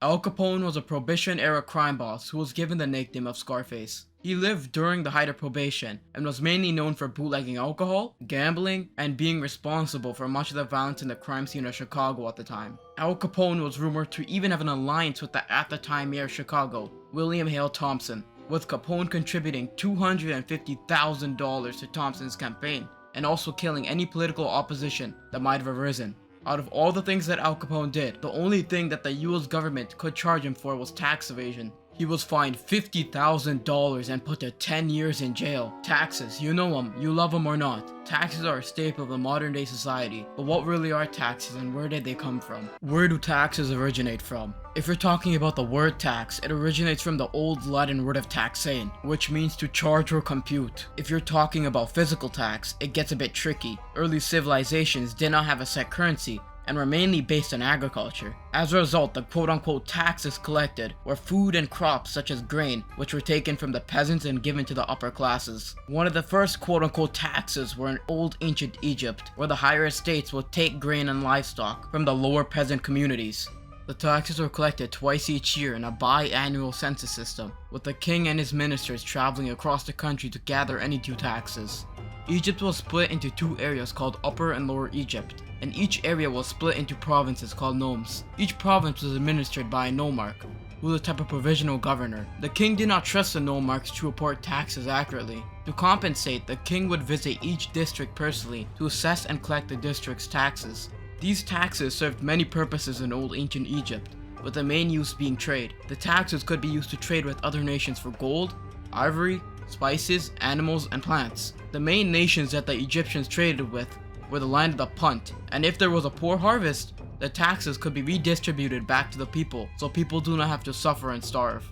Al Capone was a Prohibition-era crime boss who was given the nickname of Scarface. He lived during the height of Prohibition and was mainly known for bootlegging alcohol, gambling, and being responsible for much of the violence in the crime scene of Chicago at the time. Al Capone was rumored to even have an alliance with the at-the-time mayor of Chicago, William Hale Thompson, with Capone contributing $250,000 to Thompson's campaign, and also killing any political opposition that might have arisen. Out of all the things that Al Capone did, the only thing that the US government could charge him for was tax evasion. He was fined $50,000 and put to 10 years in jail. Taxes, you know them, you love them or not. Taxes are a staple of the modern day society, but what really are taxes and where did they come from? Where do taxes originate from? If you're talking about the word tax, it originates from the old Latin word of taxein, which means to charge or compute. If you're talking about physical tax, it gets a bit tricky. Early civilizations did not have a set currency, and were mainly based on agriculture. As a result, the quote-unquote taxes collected were food and crops such as grain, which were taken from the peasants and given to the upper classes. One of the first quote-unquote taxes were in old ancient Egypt, where the higher estates would take grain and livestock from the lower peasant communities. The taxes were collected twice each year in a biannual census system, with the king and his ministers traveling across the country to gather any due taxes. Egypt was split into two areas called Upper and Lower Egypt, and each area was split into provinces called nomes. Each province was administered by a nomarch, who was a type of provisional governor. The king did not trust the nomarchs to report taxes accurately. To compensate, the king would visit each district personally to assess and collect the district's taxes. These taxes served many purposes in old ancient Egypt, with the main use being trade. The taxes could be used to trade with other nations for gold, ivory, spices, animals, and plants. The main nations that the Egyptians traded with were the land of the Punt, and if there was a poor harvest, the taxes could be redistributed back to the people, so people do not have to suffer and starve.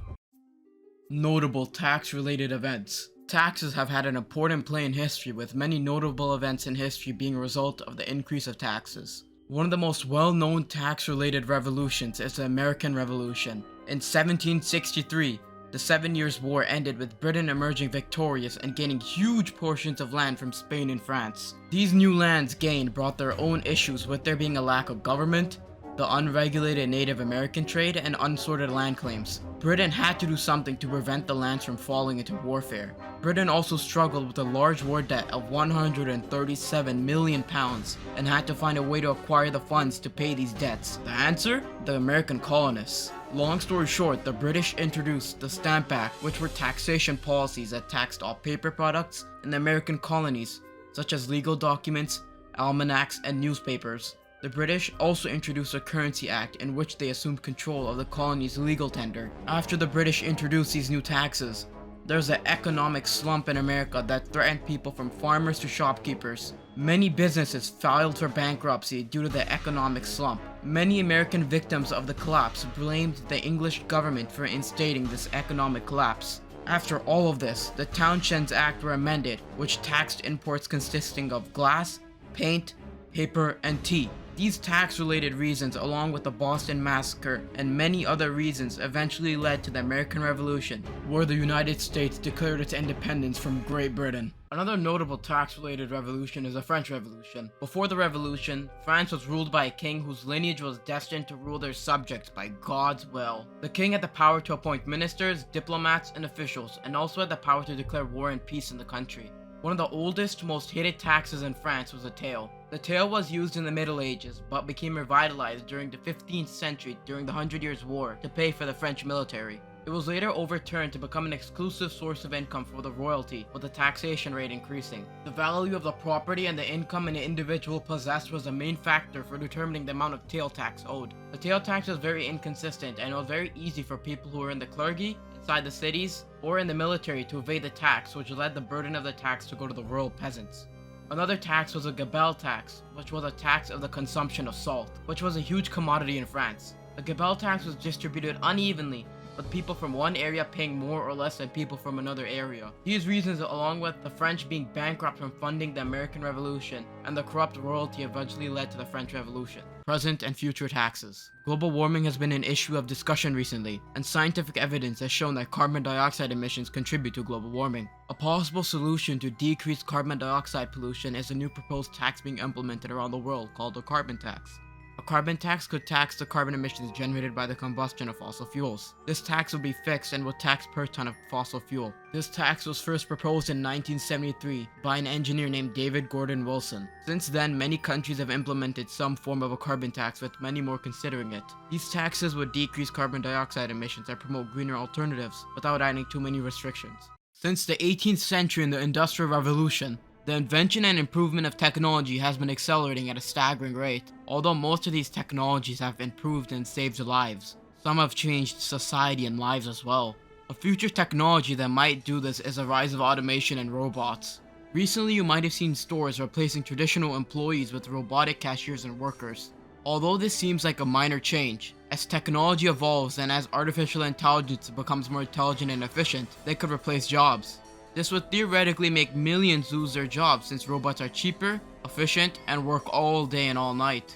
Notable tax-related events. Taxes have had an important play in history, with many notable events in history being a result of the increase of taxes. One of the most well-known tax-related revolutions is the American Revolution. In 1763, the 7 Years' War ended with Britain emerging victorious and gaining huge portions of land from Spain and France. These new lands gained brought their own issues, with there being a lack of government, the unregulated Native American trade, and unsorted land claims. Britain had to do something to prevent the lands from falling into warfare. Britain also struggled with a large war debt of £137 million and had to find a way to acquire the funds to pay these debts. The answer? The American colonists. Long story short, the British introduced the Stamp Act, which were taxation policies that taxed all paper products in the American colonies, such as legal documents, almanacs, and newspapers. The British also introduced a Currency Act in which they assumed control of the colony's legal tender. After the British introduced these new taxes, there was an economic slump in America that threatened people from farmers to shopkeepers. Many businesses filed for bankruptcy due to the economic slump. Many American victims of the collapse blamed the English government for instating this economic collapse. After all of this, the Townshends Act were amended, which taxed imports consisting of glass, paint, paper, and tea. These tax-related reasons, along with the Boston Massacre and many other reasons, eventually led to the American Revolution, where the United States declared its independence from Great Britain. Another notable tax-related revolution is the French Revolution. Before the revolution, France was ruled by a king whose lineage was destined to rule their subjects by God's will. The king had the power to appoint ministers, diplomats, and officials, and also had the power to declare war and peace in the country. One of the oldest, most hated taxes in France was the taille. The taille was used in the Middle Ages, but became revitalized during the 15th century during the 100 Years' War to pay for the French military. It was later overturned to become an exclusive source of income for the royalty, with the taxation rate increasing. The value of the property and the income an individual possessed was the main factor for determining the amount of taille tax owed. The taille tax was very inconsistent, and it was very easy for people who were in the clergy, inside the cities, or in the military to evade the tax, which led the burden of the tax to go to the rural peasants. Another tax was a gabelle tax, which was a tax of the consumption of salt, which was a huge commodity in France. The gabelle tax was distributed unevenly, with people from one area paying more or less than people from another area. These reasons, along with the French being bankrupt from funding the American Revolution and the corrupt royalty, eventually led to the French Revolution. Present and future taxes. Global warming has been an issue of discussion recently, and scientific evidence has shown that carbon dioxide emissions contribute to global warming. A possible solution to decrease carbon dioxide pollution is a new proposed tax being implemented around the world called the carbon tax. A carbon tax could tax the carbon emissions generated by the combustion of fossil fuels. This tax would be fixed and would tax per ton of fossil fuel. This tax was first proposed in 1973 by an engineer named David Gordon Wilson. Since then, many countries have implemented some form of a carbon tax, with many more considering it. These taxes would decrease carbon dioxide emissions and promote greener alternatives without adding too many restrictions. Since the 18th century and the Industrial Revolution, the invention and improvement of technology has been accelerating at a staggering rate. Although most of these technologies have improved and saved lives, some have changed society and lives as well. A future technology that might do this is the rise of automation and robots. Recently, you might have seen stores replacing traditional employees with robotic cashiers and workers. Although this seems like a minor change, as technology evolves and as artificial intelligence becomes more intelligent and efficient, they could replace jobs. This would theoretically make millions lose their jobs, since robots are cheaper, efficient, and work all day and all night.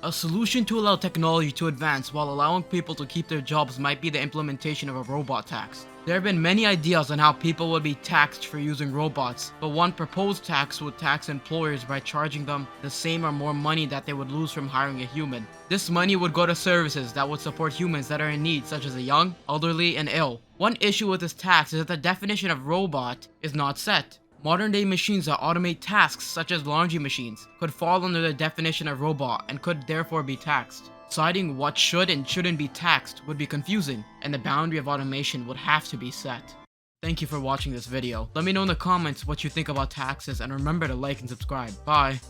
A solution to allow technology to advance while allowing people to keep their jobs might be the implementation of a robot tax. There have been many ideas on how people would be taxed for using robots, but one proposed tax would tax employers by charging them the same or more money that they would lose from hiring a human. This money would go to services that would support humans that are in need, such as the young, elderly, and ill. One issue with this tax is that the definition of robot is not set. Modern day machines that automate tasks, such as laundry machines, could fall under the definition of robot and could therefore be taxed. Deciding what should and shouldn't be taxed would be confusing, and the boundary of automation would have to be set. Thank you for watching this video. Let me know in the comments what you think about taxes, and remember to like and subscribe. Bye!